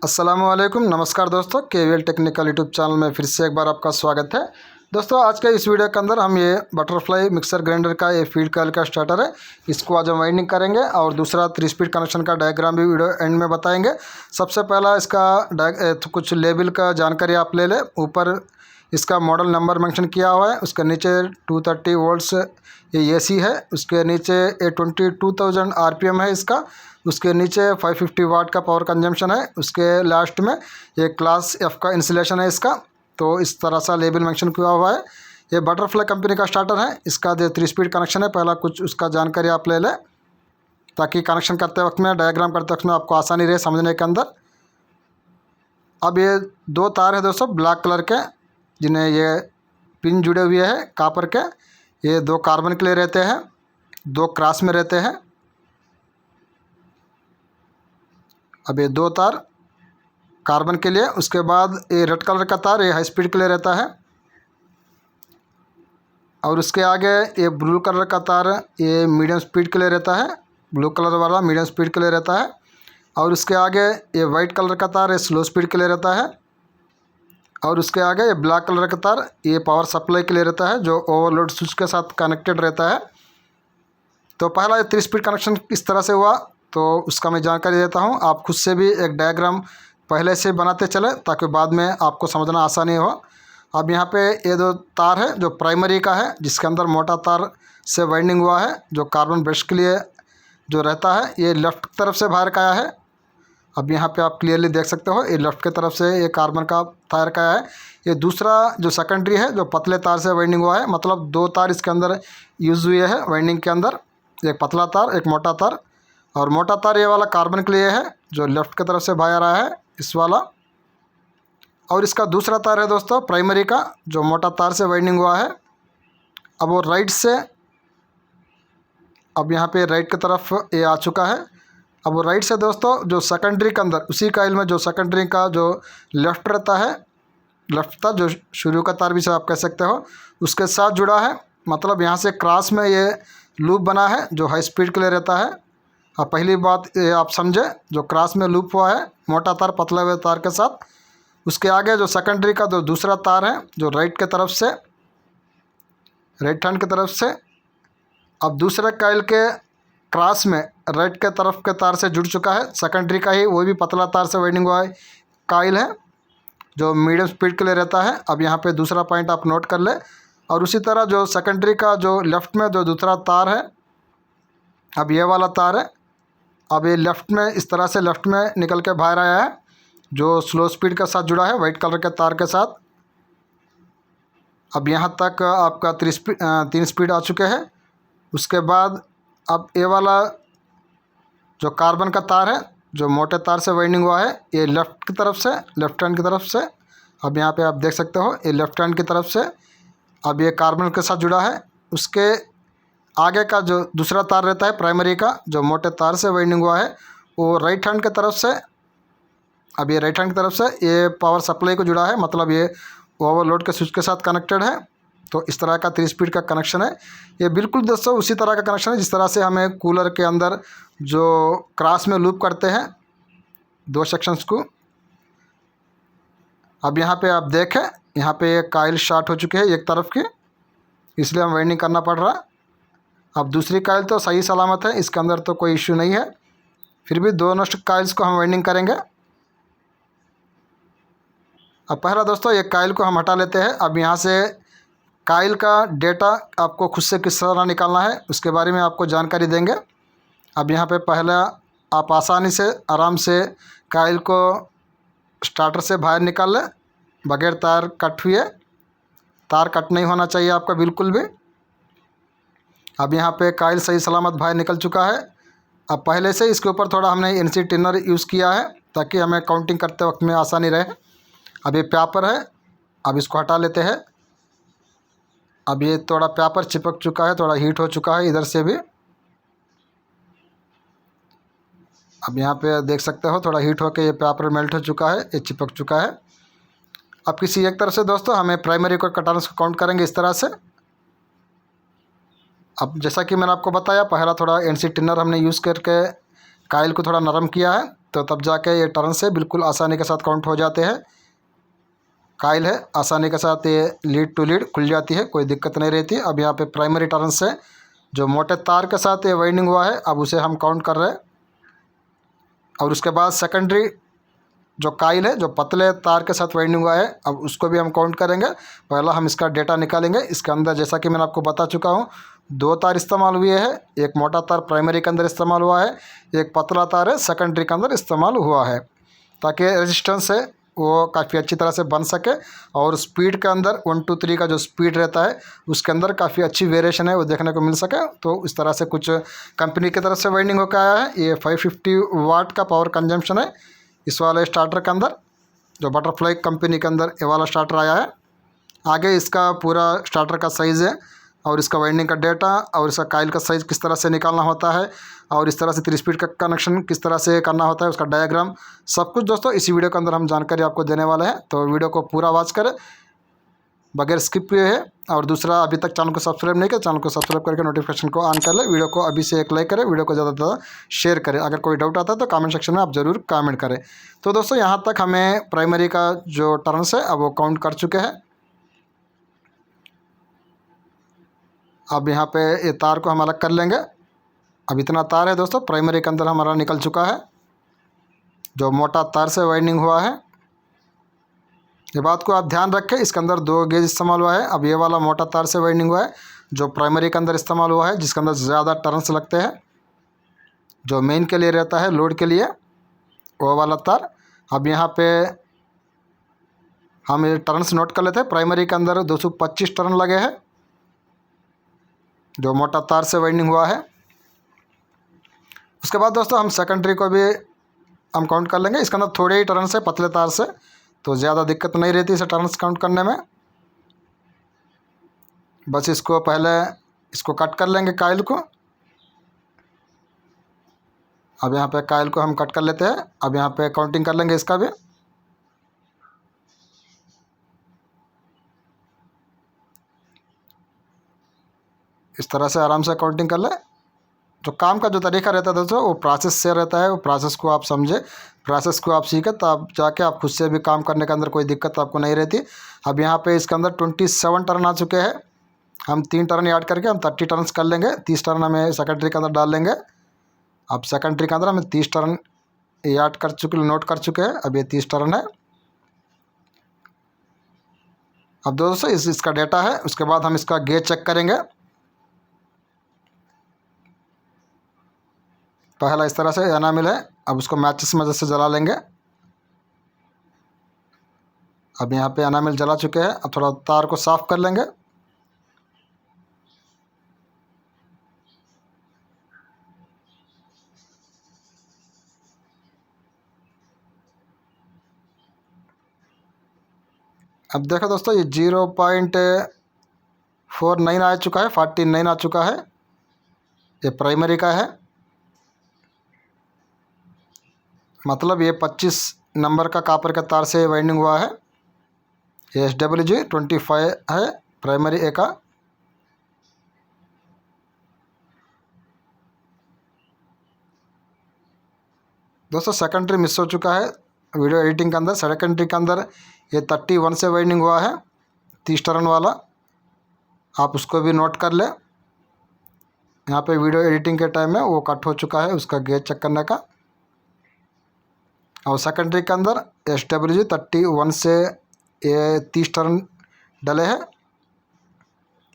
अस्सलामुअलैकुम, नमस्कार दोस्तों। केवीएल टेक्निकल यूट्यूब चैनल में फिर से एक बार आपका स्वागत है। दोस्तों आज के इस वीडियो के अंदर हम ये बटरफ्लाई मिक्सर ग्राइंडर का ये फीड कॉइल का स्टार्टर है, इसको आज हम वाइंडिंग करेंगे और दूसरा 3 स्पीड कनेक्शन का डायग्राम भी वीडियो एंड में बताएंगे। सबसे पहला इसका कुछ लेवल का जानकारी आप ले लें। ऊपर इसका मॉडल नंबर मेंशन किया हुआ है, उसके नीचे 230 वोल्ट्स ये एसी है, उसके नीचे ये 22,000 आरपीएम है इसका, उसके नीचे 550 वाट का पावर कंजम्पशन है, उसके लास्ट में ये क्लास एफ का इंसुलेशन है इसका। तो इस तरह सा लेबल मेंशन किया हुआ है। ये बटरफ्लाई कंपनी का स्टार्टर है, इसका जो 3 स्पीड कनेक्शन है, पहला कुछ उसका जानकारी आप ले लें ताकि कनेक्शन करते वक्त में, डायग्राम करते वक्त में आपको आसानी रहे समझने के अंदर। अब ये 2 तार है दोस्तों ब्लैक कलर के, जिन्हें ये पिन जुड़े हुए हैं कॉपर के। ये 2 कार्बन के लिए रहते हैं, 2 क्रॉस में रहते हैं। अब ये 2 तार कार्बन के लिए, उसके बाद ये रेड कलर का तार ये हाई स्पीड के लिए रहता है, और उसके आगे ये ब्लू कलर का तार ये मीडियम स्पीड के लिए रहता है, ब्लू कलर वाला मीडियम स्पीड के लिए रहता है। और उसके आगे ये वाइट कलर का तार ये स्लो स्पीड के लिए रहता है, और उसके आगे ये ब्लैक कलर का तार ये पावर सप्लाई के लिए रहता है, जो ओवरलोड स्विच के साथ कनेक्टेड रहता है। तो पहला ये 3 स्पीड कनेक्शन इस तरह से हुआ, तो उसका मैं जानकारी देता हूँ। आप खुद से भी एक डायग्राम पहले से बनाते चले ताकि बाद में आपको समझना आसानी हो। अब यहाँ पे ये 2 तार है जो प्राइमरी का है, जिसके अंदर मोटा तार से वाइंडिंग हुआ है, जो कार्बन ब्रश के लिए जो रहता है। ये लेफ़्ट तरफ से बाहर का है। अब यहाँ पे आप क्लियरली देख सकते हो, ये लेफ़्ट की तरफ से ये कार्बन का तार का है। ये दूसरा जो सेकेंडरी है, जो पतले तार से वाइंडिंग हुआ है, मतलब 2 तार इसके अंदर यूज़ हुए हैं वाइंडिंग के अंदर, एक पतला तार एक मोटा तार। और मोटा तार ये वाला कार्बन के लिए है, जो लेफ़्ट की तरफ से बाहर आ रहा है इस वाला। और इसका दूसरा तार है दोस्तों प्राइमरी का, जो मोटा तार से वाइंडिंग हुआ है। अब वो राइट से, अब यहाँ पे राइट की तरफ ये आ चुका है। अब वो राइट से दोस्तों जो सेकेंडरी के अंदर, उसी कॉइल में जो सेकेंडरी का जो लेफ़्ट रहता है, लेफ़्ट तार जो शुरू का तार भी से आप कह सकते हो, उसके साथ जुड़ा है। मतलब यहाँ से क्रॉस में ये लूप बना है जो हाई स्पीड के लिए रहता है। अब पहली बात ये आप समझे, जो क्रॉस में लूप हुआ है मोटा तार पतले हुए तार के साथ, उसके आगे जो सेकेंडरी का जो दूसरा तार है, जो राइट की तरफ से, राइट हैंड की तरफ से, अब दूसरे कॉइल के क्रॉस में राइट के तरफ के तार से जुड़ चुका है सेकेंडरी का ही, वो भी पतला तार से वाइंडिंग हुआ है कॉइल है, जो मीडियम स्पीड के लिए रहता है। अब यहाँ पे दूसरा पॉइंट आप नोट कर ले। और उसी तरह जो सेकेंडरी का जो लेफ़्ट में जो दूसरा तार है, अब ये वाला तार है, अब ये लेफ़्ट में इस तरह से लेफ़्ट में निकल के बाहर आया है, जो स्लो स्पीड के साथ जुड़ा है वाइट कलर के तार के साथ। अब यहाँ तक आपका 3 स्पीड आ चुके हैं। उसके बाद अब ये वाला जो कार्बन का तार है, जो मोटे तार से वाइंडिंग हुआ है, ये लेफ़्ट की तरफ से, लेफ़्ट हैंड की तरफ से, अब यहाँ पे आप देख सकते हो ये लेफ़्ट हैंड की तरफ से, अब ये कार्बन के साथ जुड़ा है। उसके आगे का जो दूसरा तार रहता है प्राइमरी का, जो मोटे तार से वाइंडिंग हुआ है, वो राइट हैंड की तरफ से, अब ये राइट हैंड की तरफ से ये पावर सप्लाई को जुड़ा है, मतलब ये ओवरलोड के स्विच के साथ कनेक्टेड है। तो इस तरह का 3 स्पीड का कनेक्शन है। ये बिल्कुल दोस्तों उसी तरह का कनेक्शन है जिस तरह से हमें कूलर के अंदर जो क्रॉस में लूप करते हैं 2 सेक्शंस को। अब यहाँ पे आप देखें, यहाँ पे एक कॉइल शॉर्ट हो चुके हैं एक तरफ की, इसलिए हम वाइंडिंग करना पड़ रहा है। अब दूसरी कॉइल तो सही सलामत है, इसके अंदर तो कोई इश्यू नहीं है, फिर भी दोनों कॉइल्स को हम वाइंडिंग करेंगे। अब पहला दोस्तों एक कॉइल को हम हटा लेते हैं। अब यहाँ से कॉइल का डेटा आपको खुद से किस तरह निकालना है उसके बारे में आपको जानकारी देंगे। अब यहाँ पे पहला आप आसानी से आराम से कॉइल को स्टार्टर से बाहर निकाल लें, बगैर तार कट हुए। तार कट नहीं होना चाहिए आपका बिल्कुल भी। अब यहाँ पे कॉइल सही सलामत बाहर निकल चुका है। अब पहले से इसके ऊपर थोड़ा हमने एनसी टिनर यूज़ किया है ताकि हमें काउंटिंग करते वक्त में आसानी रहे। अब ये पेपर है, अब इसको हटा लेते हैं। अब ये थोड़ा पेपर चिपक चुका है, थोड़ा हीट हो चुका है इधर से भी। अब यहाँ पे देख सकते हो थोड़ा हीट होकर ये पेपर मेल्ट हो चुका है, ये चिपक चुका है। अब किसी एक तरफ से दोस्तों हमें प्राइमरी को कटाने को काउंट करेंगे इस तरह से। अब जैसा कि मैंने आपको बताया, पहला थोड़ा एनसी टिनर हमने यूज़ करके कॉइल को थोड़ा नरम किया है, तो तब जाके ये टर्न से बिल्कुल आसानी के साथ काउंट हो जाते हैं। काइल है, आसानी के साथ ये लीड टू लीड खुल जाती है, कोई दिक्कत नहीं रहती। अब यहाँ पे प्राइमरी टर्न से जो मोटे तार के साथ ये वाइंडिंग हुआ है अब उसे हम काउंट कर रहे हैं। और उसके बाद सेकेंडरी जो काइल है, जो पतले तार के साथ वाइंडिंग हुआ है, अब उसको भी हम काउंट करेंगे। पहला हम इसका डेटा निकालेंगे। इसके अंदर जैसा कि मैंने आपको बता चुका हूँ, 2 तार इस्तेमाल हुए हैं। एक मोटा तार प्राइमरी के अंदर इस्तेमाल हुआ है, एक पतला तार है सेकेंडरी के अंदर इस्तेमाल हुआ है, ताकि रेजिस्टेंस है वो काफ़ी अच्छी तरह से बन सके। और स्पीड के अंदर 1 2 3 का जो स्पीड रहता है उसके अंदर काफ़ी अच्छी वेरिएशन है वो देखने को मिल सके। तो इस तरह से कुछ कंपनी की तरफ से वाइंडिंग होकर आया है। ये 550 वाट का पावर कंजम्पशन है इस वाले स्टार्टर के अंदर, जो बटरफ्लाई कंपनी के अंदर ये वाला स्टार्टर आया है। आगे इसका पूरा स्टार्टर का साइज़ है और इसका वाइंडिंग का डेटा और इसका काइल का साइज़ किस तरह से निकालना होता है और इस तरह से 3 स्पीड का कनेक्शन किस तरह से करना होता है, उसका डायग्राम, सब कुछ दोस्तों इसी वीडियो के अंदर हम जानकारी आपको देने वाले हैं। तो वीडियो को पूरा वॉच करें बगैर स्किप हुए है। और दूसरा, अभी तक चैनल को सब्सक्राइब नहीं किया, चैनल को सब्सक्राइब करके नोटिफिकेशन को ऑन कर ले। वीडियो को अभी से एक लाइक करें, वीडियो को ज़्यादा से ज़्यादा शेयर करें। अगर कोई डाउट आता है तो कमेंट सेक्शन में आप ज़रूर कमेंट करें। तो दोस्तों यहाँ तक हमें प्राइमरी का जो टर्न्स है अब वो काउंट कर चुके हैं। अब यहाँ पे ये तार को हम अलग कर लेंगे। अब इतना तार है दोस्तों प्राइमरी के अंदर हमारा निकल चुका है, जो मोटा तार से वाइंडिंग हुआ है। ये बात को आप ध्यान रखें, इसके अंदर 2 गेज इस्तेमाल हुआ है। अब ये वाला मोटा तार से वाइंडिंग हुआ है जो प्राइमरी के अंदर इस्तेमाल हुआ है, जिसके अंदर ज़्यादा टर्न्स लगते हैं, जो मेन के लिए रहता है लोड के लिए, वो वाला तार। अब यहाँ पे हम ये टर्न्स नोट कर लेते हैं। प्राइमरी के अंदर 225 टर्न लगे हैं जो मोटा तार से वाइंडिंग हुआ है। उसके बाद दोस्तों हम सेकेंडरी को भी हम काउंट कर लेंगे। इसके अंदर थोड़े ही टर्न्स है पतले तार से, तो ज़्यादा दिक्कत नहीं रहती इसे टर्न्स काउंट करने में। बस इसको पहले इसको कट कर लेंगे काइल को। अब यहाँ पे काइल को हम कट कर लेते हैं। अब यहाँ पे काउंटिंग कर लेंगे इसका भी। इस तरह से आराम से काउंटिंग कर ले। जो काम का जो तरीका रहता है दोस्तों वो प्रोसेस से रहता है, वो प्रोसेस को आप समझे, प्रोसेस को आप सीखें, तो आप जाके आप खुद से भी काम करने के अंदर कोई दिक्कत आपको नहीं रहती। अब यहाँ पे इसके अंदर 27 टर्न आ चुके हैं। हम 3 टर्न ऐड करके हम 30 टर्न्स कर लेंगे। 30 टर्न हमें सेकेंडरी के अंदर डाल लेंगे। अब सेकेंडरी के अंदर हम 30 टर्न ऐड कर चुके, नोट कर चुके हैं। अब ये 30 टर्न है। अब दोस्तों इसका डेटा है। उसके बाद हम इसका गेज चेक करेंगे। पहला इस तरह से एनामिल है, अब उसको मैचिस मदद से जला लेंगे। अब यहाँ पे एनामिल जला चुके हैं। अब थोड़ा तार को साफ कर लेंगे। अब देखो दोस्तों ये 0.49 आ चुका है, 49 आ चुका है। ये प्राइमरी का है, मतलब ये 25 नंबर का कॉपर का तार से वाइंडिंग हुआ है। ये SWG25 है प्राइमरी ए का। दोस्तों सेकेंडरी मिस हो चुका है वीडियो एडिटिंग के अंदर। सेकेंडरी के अंदर ये 31 से वाइंडिंग हुआ है, 30 टर्न वाला। आप उसको भी नोट कर ले। यहाँ पे वीडियो एडिटिंग के टाइम में वो कट हो चुका है, उसका गेज चेक करने का। और सेकेंडरी के अंदर SWG31 से ये 30 टर्न डले हैं।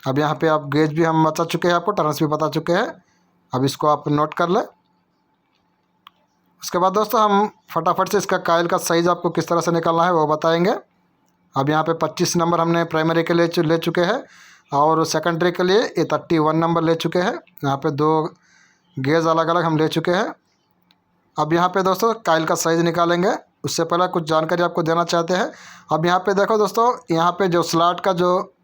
अब यहाँ पे आप गेज भी हम बता चुके हैं, आपको टर्न्स भी बता चुके हैं। अब इसको आप नोट कर ले। उसके बाद दोस्तों हम फटाफट से इसका काइल का साइज़ आपको किस तरह से निकालना है वो बताएंगे। अब यहाँ पे 25 नंबर हमने प्राइमरी के लिए ले चुके हैं और सेकेंडरी के लिए ये 31 नंबर ले चुके हैं। यहाँ पे 2 गेज अलग अलग हम ले चुके हैं। अब यहाँ पे दोस्तों काइल का साइज़ निकालेंगे। उससे पहले कुछ जानकारी आपको देना चाहते हैं। अब यहाँ पे देखो दोस्तों, यहाँ पे जो स्लॉट का जो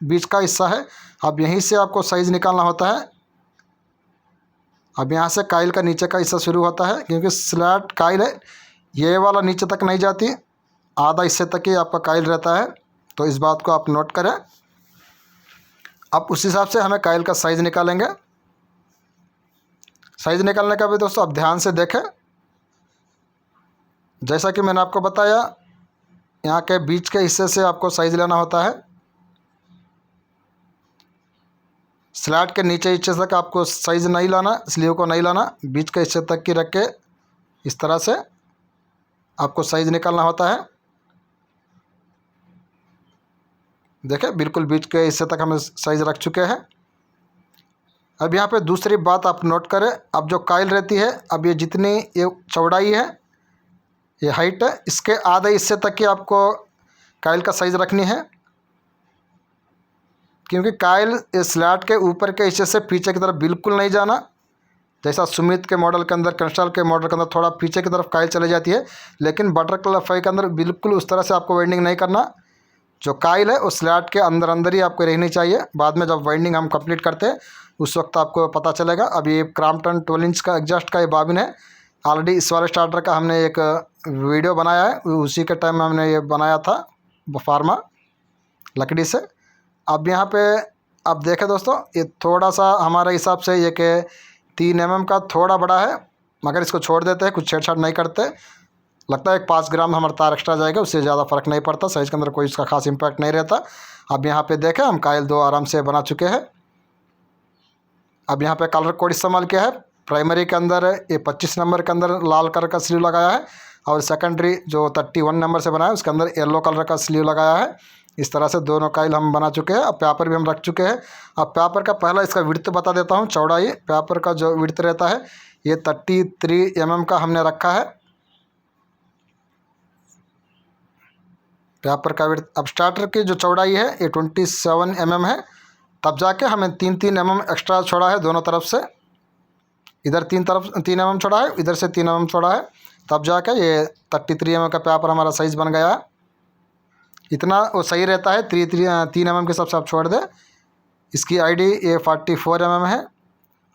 बीच का हिस्सा है, अब यहीं से आपको साइज़ निकालना होता है। अब यहाँ से काइल का नीचे का हिस्सा शुरू होता है, क्योंकि स्लॉट काइल है ये वाला नीचे तक नहीं जाती, आधा हिस्से तक ही आपका काइल रहता है। तो इस बात को आप नोट करें। अब उस हिसाब से हमें काइल का साइज़ निकालेंगे। साइज़ निकालने का भी दोस्तों आप ध्यान से देखें। जैसा कि मैंने आपको बताया, यहाँ के बीच के हिस्से से आपको साइज़ लेना होता है। स्लैट के नीचे हिस्से तक आपको साइज़ नहीं लाना, स्लीव को नहीं लाना, बीच के हिस्से तक की रख के इस तरह से आपको साइज़ निकालना होता है। देखें, बिल्कुल बीच के हिस्से तक हम साइज़ रख चुके हैं। अब यहाँ पे दूसरी बात आप नोट करें, अब जो काइल रहती है, अब ये जितनी ये चौड़ाई है, ये हाइट है, इसके आधे हिस्से तक की आपको काइल का साइज़ रखनी है। क्योंकि काइल इस स्लैट के ऊपर के हिस्से से पीछे की तरफ बिल्कुल नहीं जाना। जैसा सुमित के मॉडल के अंदर, क्रिस्टल के मॉडल के अंदर थोड़ा पीछे की तरफ काइल चली जाती है, लेकिन बटरफ्लाई के अंदर बिल्कुल उस तरह से आपको वेल्डिंग नहीं करना। जो काइल है उस स्लैट के अंदर अंदर ही आपको रहनी चाहिए। बाद में जब वेल्डिंग हम कंप्लीट करते हैं उस वक्त आपको पता चलेगा। अब ये क्रॉम्पटन 12 इंच का एग्जॉस्ट का ये बाबिन है। ऑलरेडी इस वाले स्टार्टर का हमने एक वीडियो बनाया है, उसी के टाइम में हमने ये बनाया था फार्मा लकड़ी से। अब यहाँ पे अब देखें दोस्तों, ये थोड़ा सा हमारे हिसाब से ये कि 3 mm का थोड़ा बड़ा है, मगर इसको छोड़ देते हैं, कुछ छेड़छाड़ नहीं करते। लगता है एक 5 ग्राम हमारा तार एक्स्ट्रा जाएगा, उससे ज़्यादा फ़र्क नहीं पड़ता, साइज़ के अंदर कोई इसका खास इम्पैक्ट नहीं रहता। अब यहाँ पे देखें, हम काइल 2 आराम से बना चुके हैं। अब यहाँ पे कलर कोड इस्तेमाल किया है। प्राइमरी के अंदर ये 25 नंबर के अंदर लाल कलर का स्लीव लगाया है, और सेकेंडरी जो 31 नंबर से बनाया है उसके अंदर येलो कलर का स्लीव लगाया है। इस तरह से दोनों काइल हम बना चुके हैं। अब पेपर भी हम रख चुके हैं। अब पेपर का पहला इसका विड्थ बता देता हूँ, चौड़ाई। पेपर का जो विड्थ रहता है ये 33 mm का हमने रखा है पेपर का विड्थ। अब स्टार्टर की जो चौड़ाई है ये 27 mm है, तब जाके हमें 3 mm एक्स्ट्रा छोड़ा है दोनों तरफ से। इधर 3 mm छोड़ा है, इधर से 3 mm छोड़ा है, तब जाके ये 33 mm का पेपर हमारा साइज़ बन गया है। इतना वो सही रहता है। 3 mm के हिसाब से आप छोड़ दें। इसकी आईडी ये 44 mm है,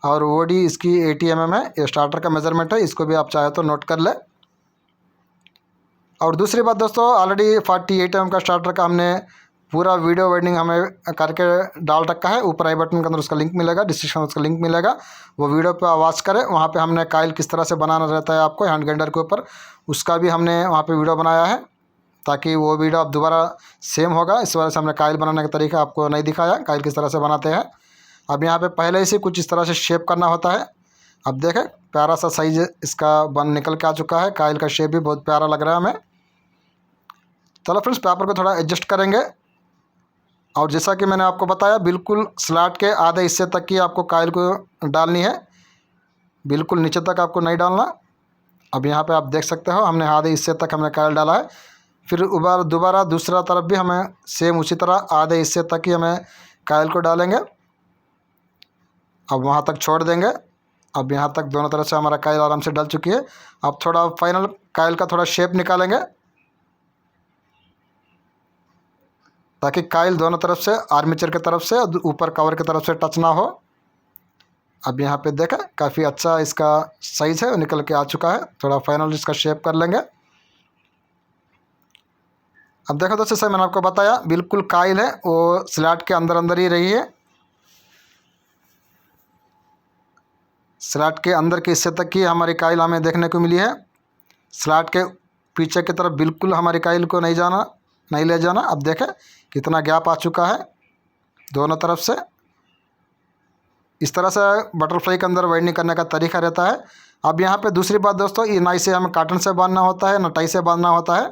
और ओडी इसकी 80 mm है। ये स्टार्टर का मेज़रमेंट है, इसको भी आप चाहे तो नोट कर लें। और दूसरी बात दोस्तों, ऑलरेडी 48 mm का स्टार्टर का हमने पूरा वीडियो वेल्डिंग हमें करके डाल रखा है। ऊपर आई बटन के अंदर उसका लिंक मिलेगा, डिस्क्रिप्शन में उसका लिंक मिलेगा, वो वीडियो पे आवाज़ करें। वहाँ पे हमने काइल किस तरह से बनाना रहता है आपको हैंड ग्राइंडर के ऊपर, उसका भी हमने वहाँ पे वीडियो बनाया है, ताकि वो वीडियो आप दोबारा सेम होगा। इस वजह से हमने काइल बनाने का तरीका आपको नहीं दिखाया, काइल किस तरह से बनाते हैं। अब यहाँ पे पहले से कुछ इस तरह से शेप करना होता है। अब देखें, प्यारा सा साइज इसका बन निकल के आ चुका है। काइल का शेप भी बहुत प्यारा लग रहा है हमें। चलो फ्रेंड्स, पेपर को थोड़ा एडजस्ट करेंगे। और जैसा कि मैंने आपको बताया, बिल्कुल स्लैट के आधे हिस्से तक की आपको काइल को डालनी है, बिल्कुल नीचे तक आपको नहीं डालना। अब यहाँ पे आप देख सकते हो, हमने आधे हिस्से तक हमने काइल डाला है। फिर दोबारा दूसरा तरफ भी हमें सेम उसी तरह आधे हिस्से तक ही हमें काइल को डालेंगे। अब वहाँ तक छोड़ देंगे। अब यहाँ तक दोनों तरफ से हमारा काइल आराम से डल चुकी है। अब थोड़ा फाइनल काइल का थोड़ा शेप निकालेंगे, ताकि काइल दोनों तरफ से, आर्मेचर की तरफ से ऊपर कवर की तरफ से टच ना हो। अब यहाँ पे देखा, काफ़ी अच्छा इसका साइज़ है, निकल के आ चुका है। थोड़ा फाइनल इसका शेप कर लेंगे। अब देखो दोस्तों, जैसे मैंने आपको बताया, बिल्कुल काइल है वो स्लैट के अंदर अंदर ही रही है। स्लैट के अंदर के हिस्से तक की हमारी काइल हमें देखने को मिली है। स्लैट के पीछे की तरफ बिल्कुल हमारी काइल को नहीं जाना, नहीं ले जाना। अब देखें कितना गैप आ चुका है दोनों तरफ से। इस तरह से बटरफ्लाई के अंदर वेल्डिंग करने का तरीका रहता है। अब यहाँ पे दूसरी बात दोस्तों, ये नाई से हमें काटन से बांधना होता है, ना टाई से बांधना होता है।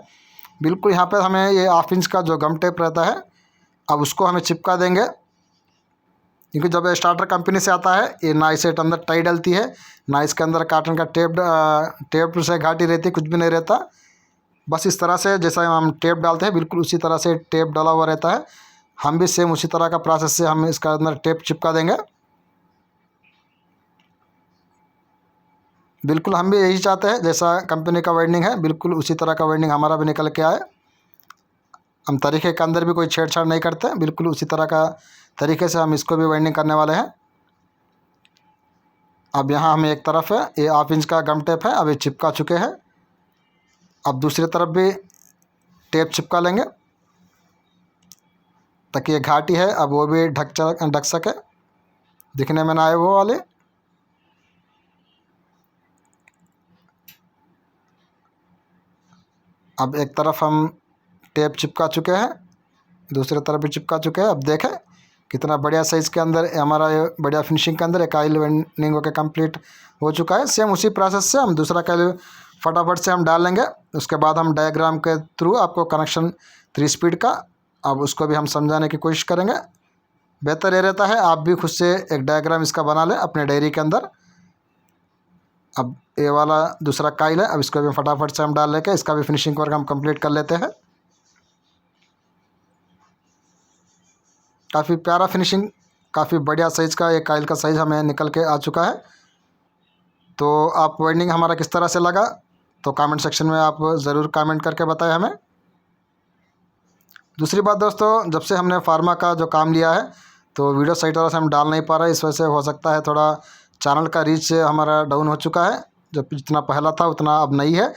बिल्कुल यहाँ पे हमें ये 1/2 इंच का जो गम टेप रहता है, अब उसको हमें चिपका देंगे। क्योंकि जब स्टार्टर कंपनी से आता है, ये नाई से अंदर टाई डलती है, नाई के अंदर काटन का टेप से घाटी रहती है, कुछ भी नहीं रहता। बस इस तरह से जैसा हम टेप डालते हैं, बिल्कुल उसी तरह से टेप डाला हुआ रहता है। हम भी सेम उसी तरह का प्रोसेस से हम इसका अंदर टेप चिपका देंगे। बिल्कुल हम भी यही चाहते हैं, जैसा कंपनी का वेल्डिंग है बिल्कुल उसी तरह का वेल्डिंग हमारा भी निकल के आए। हम तरीके के अंदर भी कोई छेड़छाड़ नहीं करते, बिल्कुल उसी तरह का तरीके से हम इसको भी वेल्डिंग करने वाले हैं। अब यहाँ हमें एक तरफ है ये 1/2 इंच का गम टेप है, अब ये चिपका चुके हैं। अब दूसरी तरफ भी टेप चिपका लेंगे, ताकि ये घाटी है अब वो भी ढक सके, दिखने में ना आए वो वाले। अब एक तरफ हम टेप चिपका चुके हैं, दूसरी तरफ भी चिपका चुके हैं। अब देखें कितना बढ़िया साइज़ के अंदर हमारा ये बढ़िया फिनिशिंग के अंदर एक काइल वेल्डिंग होकर कंप्लीट हो चुका है। सेम उसी प्रोसेस से हम दूसरा काइल फटाफट से हम डाल लेंगे। उसके बाद हम डायग्राम के थ्रू आपको कनेक्शन 3 स्पीड का अब उसको भी हम समझाने की कोशिश करेंगे। बेहतर ये रहता है आप भी खुद से एक डायग्राम इसका बना लें अपने डायरी के अंदर। अब ये वाला दूसरा काइल है, अब इसको भी फटाफट से हम डाल लेके इसका भी फिनिशिंग वर्क हम कंप्लीट कर लेते हैं। काफ़ी प्यारा फिनिशिंग, काफ़ी बढ़िया साइज़ का ये काइल का साइज़ हमें निकल के आ चुका है। तो आप वाइंडिंग हमारा किस तरह से लगा तो कमेंट सेक्शन में आप ज़रूर कमेंट करके बताएं हमें। दूसरी बात दोस्तों, जब से हमने फार्मा का जो काम लिया है तो वीडियो सही तरह से हम डाल नहीं पा रहे, इस वजह से हो सकता है थोड़ा चैनल का रीच हमारा डाउन हो चुका है। जब जितना पहला था उतना अब नहीं है।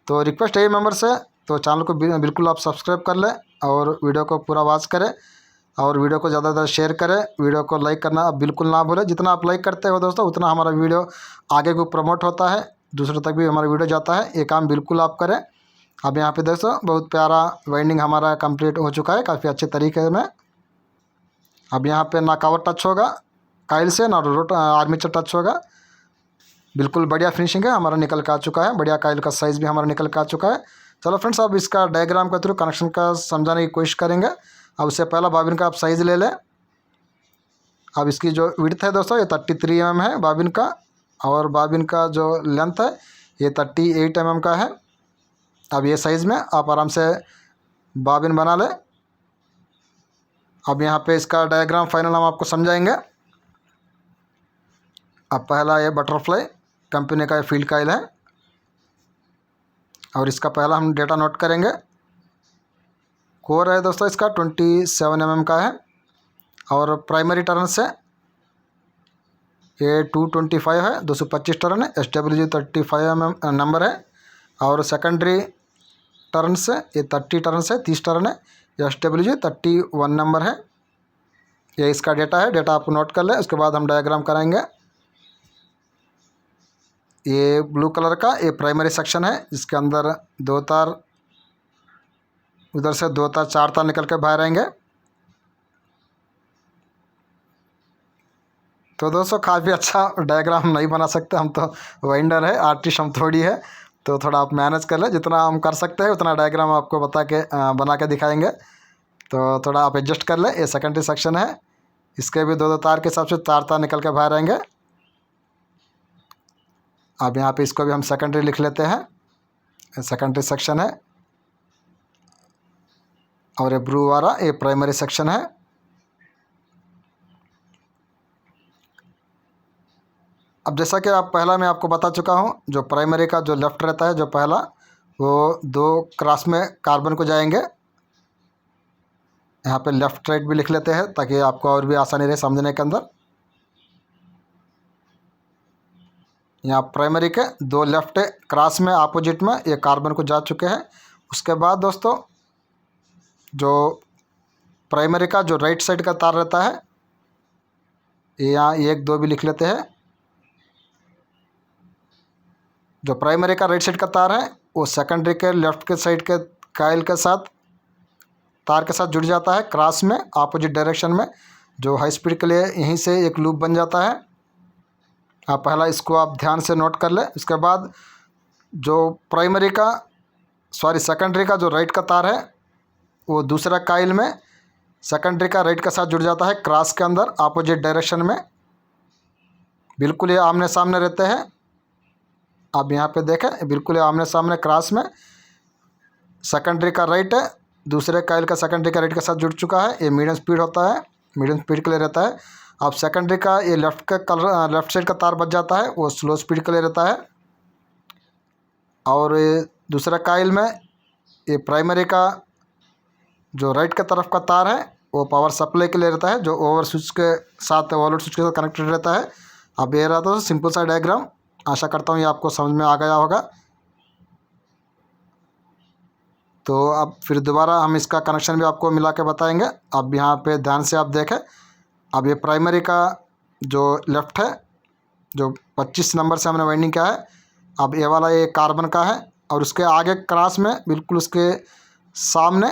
तो रिक्वेस्ट है मेंबर से, तो चैनल को बिल्कुल आप सब्सक्राइब कर लें और वीडियो को पूरा वॉच करें और वीडियो को ज़्यादा ज़्यादा शेयर करें। वीडियो को लाइक करना अब बिल्कुल ना भूलें। जितना आप लाइक करते हो दोस्तों उतना हमारा वीडियो आगे को प्रमोट होता है, दूसरों तक भी हमारा वीडियो जाता है। ये काम बिल्कुल आप करें। अब यहाँ पे दोस्तों बहुत प्यारा वाइंडिंग हमारा कंप्लीट हो चुका है काफ़ी अच्छे तरीके में। अब यहाँ पे ना कवर टच होगा काइल से, ना रोट आर्मेचर टच होगा। बिल्कुल बढ़िया फिनिशिंग है, हमारा निकल के आ चुका है। बढ़िया काइल का साइज़ भी हमारा निकल के आ चुका है। चलो फ्रेंड्स, अब इसका डायग्राम के थ्रू कनेक्शन का समझाने की कोशिश करेंगे। अब उससे पहला बॉबिन का आप साइज़ ले लें। अब इसकी जो विड्थ है दोस्तों ये 33 mm है बॉबिन का, और बॉबिन का जो लेंथ है ये 38 mm का है। अब ये साइज़ में आप आराम से बॉबिन बना लें। अब यहाँ पे इसका डायग्राम फाइनल हम आपको समझाएंगे। अब पहला ये बटरफ्लाई कंपनी का फील्ड काइल है और इसका पहला हम डेटा नोट करेंगे। कोर है दोस्तों इसका 27 mm का है और प्राइमरी टर्न से ये 225 है, 225 टर्न है। SWG 35 mm नंबर है और सेकेंडरी टर्न से ये 30 टर्न से 30 टर्न है। SWG 31 नंबर है। ये इसका डेटा है, डेटा आप नोट कर लें। उसके बाद हम डायग्राम कराएंगे। ये ब्लू कलर का ये प्राइमरी सेक्शन है जिसके अंदर 2 तार, उधर से 2 तार 4 तार निकल के बाहर आएंगे। तो दोस्तों काफ़ी अच्छा डायग्राम नहीं बना सकते, हम तो वाइंडर है, आर्टिस्ट हम थोड़ी है। तो थोड़ा आप मैनेज कर लें, जितना हम कर सकते हैं उतना डायग्राम आपको बना के दिखाएंगे। तो थोड़ा आप एडजस्ट कर लें। ये सेकेंडरी सेक्शन है, इसके भी 2 तार के हिसाब से 4 तार निकल के बाहर आएंगे। अब यहाँ पे इसको भी हम सेकेंडरी लिख लेते हैं। सेकेंडरी सेक्शन है और ये ब्लू वाला ये प्राइमरी सेक्शन है। अब जैसा कि आप पहला मैं आपको बता चुका हूँ, जो प्राइमरी का जो लेफ़्ट रहता है जो पहला, वो 2 क्रॉस में कार्बन को जाएंगे। यहाँ पे लेफ़्ट राइट भी लिख लेते हैं ताकि आपको और भी आसानी रहे समझने के अंदर। यहाँ प्राइमरी के 2 लेफ़्ट क्रॉस में अपोजिट में ये कार्बन को जा चुके हैं। उसके बाद दोस्तों जो प्राइमरी का जो राइट साइड का तार रहता है, यहाँ 1 2 भी लिख लेते हैं। जो प्राइमरी का राइट साइड का तार है वो सेकेंडरी के लेफ़्ट के साइड के काइल के साथ तार के साथ जुड़ जाता है क्रॉस में अपोजिट डायरेक्शन में, जो हाई स्पीड के लिए यहीं से एक लूप बन जाता है। आप पहला इसको आप ध्यान से नोट कर लें। उसके बाद जो सेकेंडरी का जो राइट का तार है वो दूसरा काइल में सेकेंडरी का राइट के साथ जुड़ जाता है क्रॉस के अंदर अपोजिट डायरेक्शन में। बिल्कुल ये आमने सामने रहते हैं। आप यहाँ पे देखें बिल्कुल ये आमने सामने क्रॉस में सेकेंडरी का राइट है, दूसरे काइल का सेकेंडरी का राइट के साथ जुड़ चुका है। ये मीडियम स्पीड होता है, मीडियम स्पीड के लिए रहता है। अब सेकेंडरी का ये लेफ़्ट साइड का तार बच जाता है, वो स्लो स्पीड के लिए रहता है। और ये दूसरा काइल में ये प्राइमरी का जो राइट का तरफ का तार है वो पावर सप्लाई के लिए रहता है, जो ओवर स्विच के साथ ओवरलोड स्विच के साथ कनेक्टेड रहता है। अब ये रहा था सिंपल सा डायग्राम। आशा करता हूँ ये आपको समझ में आ गया होगा। तो अब फिर दोबारा हम इसका कनेक्शन भी आपको मिला के बताएंगे। अब यहाँ पे ध्यान से आप देखें। अब ये प्राइमरी का जो लेफ़्ट है जो 25 नंबर से हमने वाइंडिंग किया है, अब ये वाला ये कार्बन का है और उसके आगे क्रॉस में बिल्कुल उसके सामने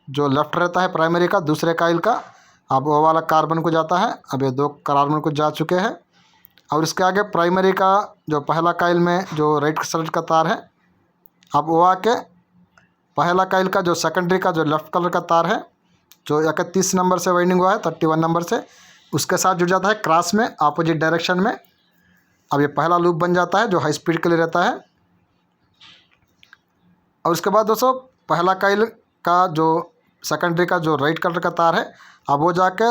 जो लेफ्ट रहता है प्राइमरी का दूसरे कॉइल का, अब वो वाला कार्बन को जाता है। अब ये 2 कार्बन को जा चुके हैं। और इसके आगे प्राइमरी का जो पहला कॉइल में जो राइट साइड का तार है, अब वो आके पहला कॉइल का जो सेकेंडरी का जो लेफ्ट कलर का तार है जो 31 नंबर से वाइंडिंग हुआ है 31 नंबर से, उसके साथ जुड़ जाता है क्रॉस में अपोजिट डायरेक्शन में। अब ये पहला लूप बन जाता है जो हाई स्पीड के लिए रहता है। और उसके बाद दोस्तों पहला कॉइल का जो सेकेंडरी का जो राइट कलर का तार है, अब वो जाके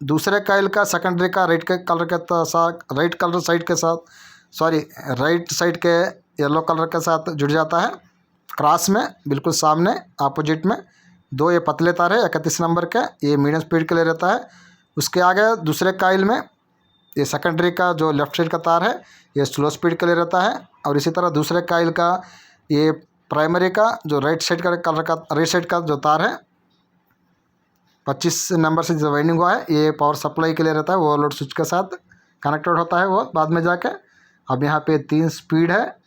दूसरे कॉइल का सेकेंडरी का राइट साइड के येलो कलर के साथ जुड़ जाता है क्रॉस में बिल्कुल सामने अपोजिट में। 2 ये पतले तार है 31 नंबर के, ये मीडियम स्पीड के लिए रहता है। उसके आगे दूसरे कॉइल में ये सेकेंडरी का जो लेफ्ट साइड का तार है ये स्लो स्पीड के लिए रहता है। और इसी तरह दूसरे कॉइल का ये प्राइमरी का जो राइट साइड का जो तार है 25 नंबर से जो वाइंडिंग हुआ है, ये पावर सप्लाई के लिए रहता है, ओवरलोड स्विच के साथ कनेक्टेड होता है वो बाद में जाके। अब यहाँ पे 3 स्पीड है,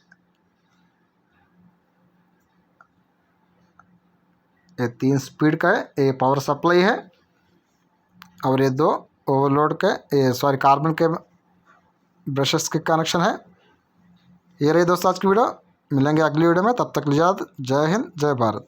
ये 3 स्पीड का है, ये पावर सप्लाई है। और ये 2 ओवरलोड के कार्बन के ब्रशेस के कनेक्शन है। ये रही दोस्तों आज की वीडियो, मिलेंगे अगली वीडियो में, तब तक के लिए जय हिंद जय भारत।